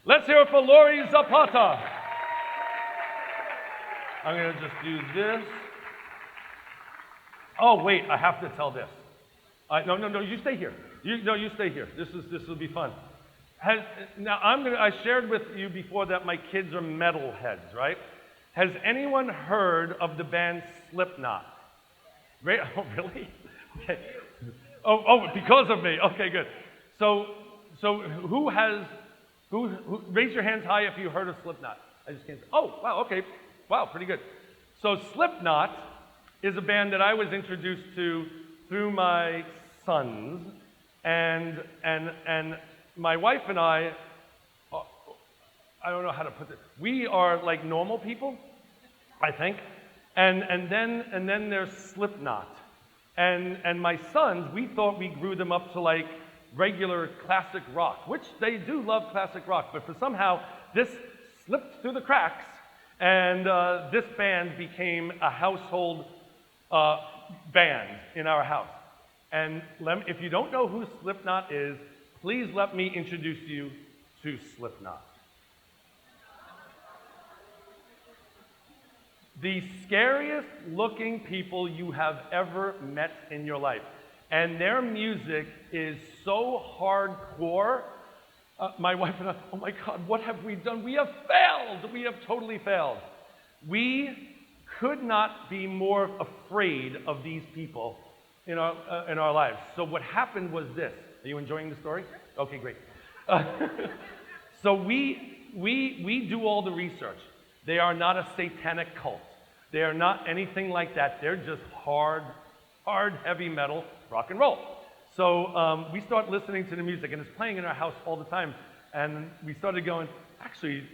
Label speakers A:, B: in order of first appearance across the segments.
A: Let's hear it for Lori Zapata. I'm going to just do this. Oh, wait, I have to tell this. No, you stay here. You stay here. This will be fun. I shared with you before that my kids are metalheads, right? Has anyone heard of the band Slipknot? Right? Oh, really? Okay. Oh, because of me. Okay, good. So who raise your hands high if you heard of Slipknot? I just can't. Oh, wow, okay. Wow, pretty good. So Slipknot is a band that I was introduced to through my sons, and my wife and I don't know how to put this. We are like normal people, I think, and then there's Slipknot, and my sons, we thought we grew them up to like regular classic rock, which they do love classic rock, but for somehow this slipped through the cracks, and this band became a household band in our house. And if you don't know who Slipknot is, please let me introduce you to Slipknot. The scariest looking people you have ever met in your life. And their music is so hardcore. My wife and I, oh my God, what have we done? We have failed. We have totally failed. We could not be more afraid of these people in our lives. So what happened was this. Are you enjoying the story? Okay, great. So we do all the research. They are not a satanic cult. They are not anything like that. They're just hard, heavy metal rock and roll. So we start listening to the music, and it's playing in our house all the time. And we started going, actually,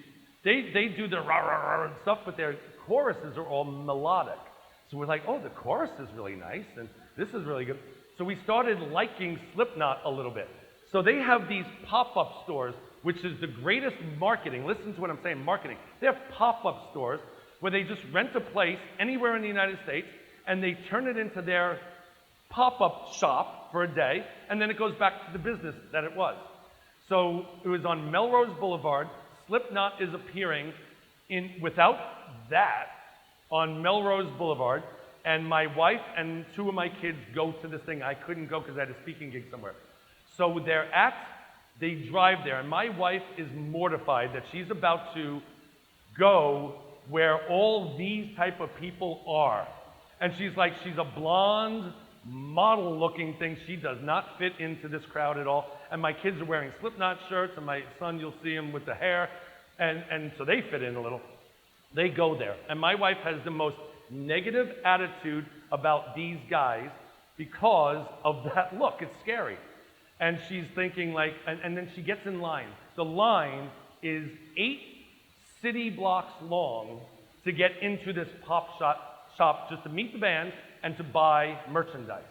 A: they do the rah, rah, rah and stuff, but their choruses are all melodic. So we're like, oh, the chorus is really nice, and this is really good. So we started liking Slipknot a little bit. So they have these pop-up stores, which is the greatest marketing. Listen to what I'm saying, marketing. They have pop-up stores where they just rent a place anywhere in the United States, and they turn it into their pop-up shop for a day, and then it goes back to the business that it was. So it was on Melrose Boulevard. Slipknot is appearing without that on Melrose Boulevard, and my wife and two of my kids go to this thing. I couldn't go because I had a speaking gig somewhere. So they drive there, and my wife is mortified that she's about to go where all these type of people are. And she's a blonde, model-looking thing. She does not fit into this crowd at all. And my kids are wearing Slipknot shirts, and my son, you'll see him with the hair, and so they fit in a little. They go there, and my wife has the most negative attitude about these guys because of that look. It's scary. And she's thinking like, and then she gets in line. The line is 8 city blocks long to get into this pop shop just to meet the band and to buy merchandise.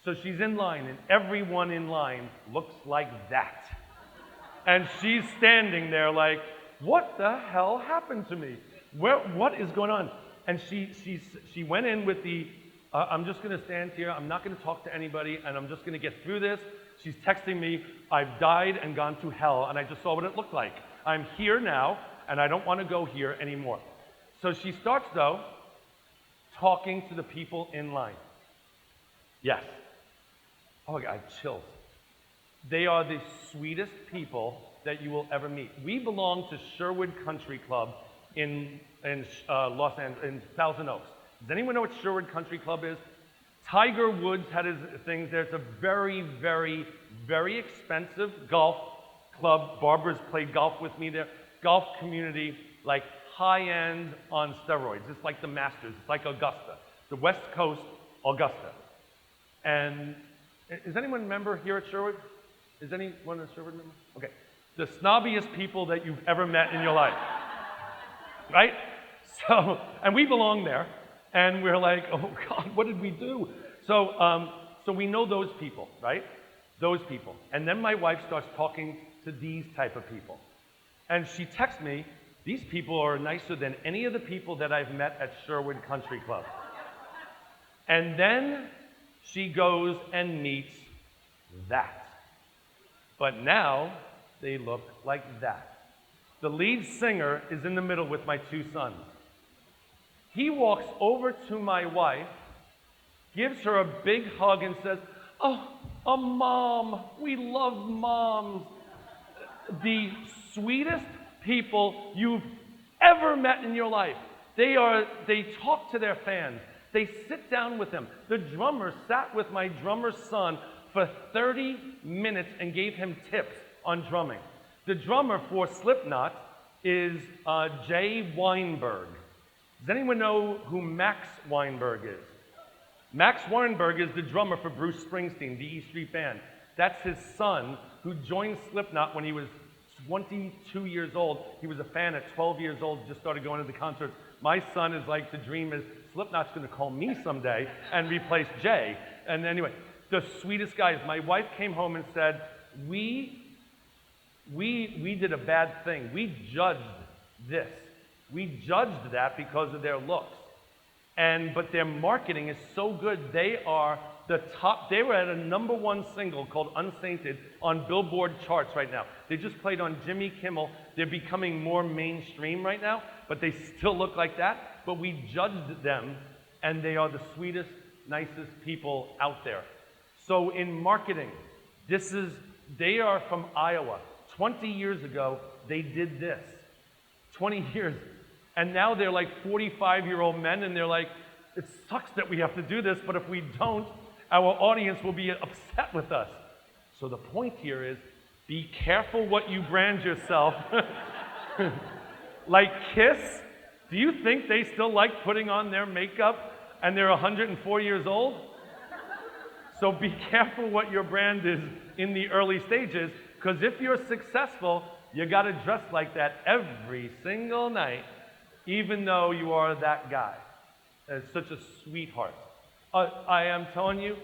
A: So she's in line, and everyone in line looks like that. And she's standing there like, what the hell happened to me? What is going on? And she went in with I'm just going to stand here, I'm not going to talk to anybody, and I'm just going to get through this. She's texting me, I've died and gone to hell, and I just saw what it looked like. I'm here now, and I don't want to go here anymore. So she starts, though, talking to the people in line. Yes. Oh my God, chills. They are the sweetest people that you will ever meet. We belong to Sherwood Country Club in Los Angeles, in Thousand Oaks. Does anyone know what Sherwood Country Club is? Tiger Woods had his things there. It's a very, very, very expensive golf club. Barbara's played golf with me there. Golf community, like high-end on steroids. It's like the Masters. It's like Augusta. The West Coast Augusta. And is anyone a member here at Sherwood? Is anyone a Sherwood member? Okay. The snobbiest people that you've ever met in your life. Right? So, and we belong there. And we're like, oh God, what did we do? So we know those people, right? Those people. And then my wife starts talking to these type of people. And she texts me, these people are nicer than any of the people that I've met at Sherwood Country Club. And then she goes and meets that. But now they look like that. The lead singer is in the middle with my two sons. He walks over to my wife, gives her a big hug and says, "Oh, a mom, we love moms." The sweetest people you've ever met in your life. They talk to their fans. They sit down with them. The drummer sat with my drummer's son for 30 minutes and gave him tips on drumming. The drummer for Slipknot is Jay Weinberg. Does anyone know who Max Weinberg is? Max Weinberg is the drummer for Bruce Springsteen, the E Street Band. That's his son, who joined Slipknot when he was 22 years old. He was a fan at 12 years old, just started going to the concerts. My son is like, the dream is Slipknot's going to call me someday and replace Jay. And anyway, the sweetest guys. My wife came home and said, we did a bad thing. We judged this. We judged that because of their looks. But their marketing is so good. They are the top. They were at a #1 single called Unsainted on Billboard charts right now. They just played on Jimmy Kimmel. They're becoming more mainstream right now, but they still look like that. But we judged them, and they are the sweetest, nicest people out there. So in marketing, they are from Iowa. 20 years ago, they did this. 20 years. And now they're like 45-year-old men, and they're like, it sucks that we have to do this, but if we don't, our audience will be upset with us. So the point here is, be careful what you brand yourself. Like Kiss, do you think they still like putting on their makeup and they're 104 years old? So be careful what your brand is in the early stages, because if you're successful, you got to dress like that every single night, even though you are that guy. It's such a sweetheart. I am telling you,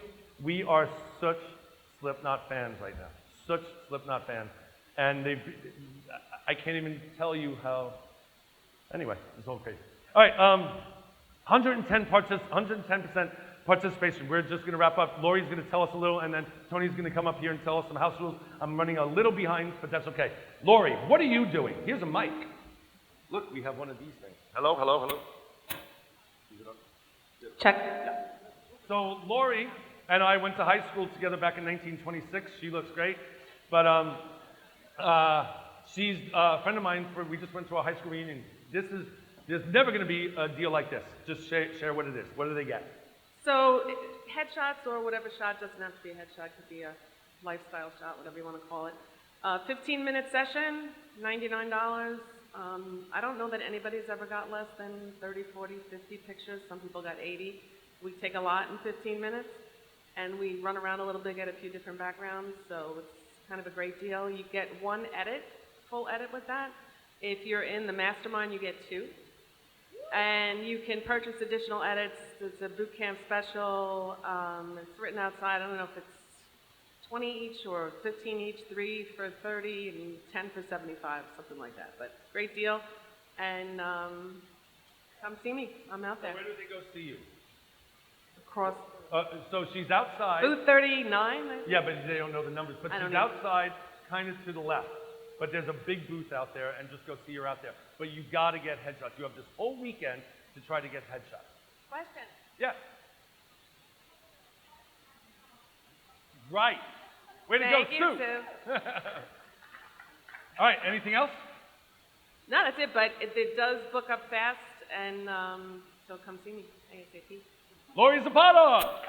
A: we are such Slipknot fans right now. Such Slipknot fans. And I can't even tell you how. Anyway, it's all crazy. All right, 110% participation. We're just going to wrap up. Lori's going to tell us a little, and then Tony's going to come up here and tell us some house rules. I'm running a little behind, but that's okay. Lori, what are you doing? Here's a mic. Look, we have one of these things. Hello, hello, hello.
B: Check.
A: Yeah. So Lori and I went to high school together back in 1926. She looks great. But she's a friend of mine. We just went to a high school reunion. There's never going to be a deal like this. Just share what it is. What do they get?
B: So headshots or whatever shot, doesn't have to be a headshot, could be a lifestyle shot, whatever you want to call it. 15-minute session, $99. I don't know that anybody's ever got less than 30, 40, 50 pictures. Some people got 80. We take a lot in 15 minutes, and we run around a little bit, get a few different backgrounds, so it's kind of a great deal. You get one edit, full edit with that. If you're in the mastermind, you get 2. And you can purchase additional edits. It's a Bootcamp special. It's written outside. I don't know if it's 20 each or 15 each, 3 for 30 and 10 for 75, something like that. But great deal. And come see me. I'm out there.
A: Where do they go see you?
B: Across.
A: So she's outside.
B: Booth 39.
A: Yeah, but they don't know the numbers. But she's outside, kind of to the left. But there's a big booth out there, and just go see her out there. But you got to get headshots. You have this whole weekend to try to get headshots.
B: Question.
A: Yeah. Right. Way to
B: Thank
A: go,
B: you,
A: Sue. All right, anything else?
B: No, that's it. But it does book up fast, and so come see me ASAP.
A: Lori Zapata.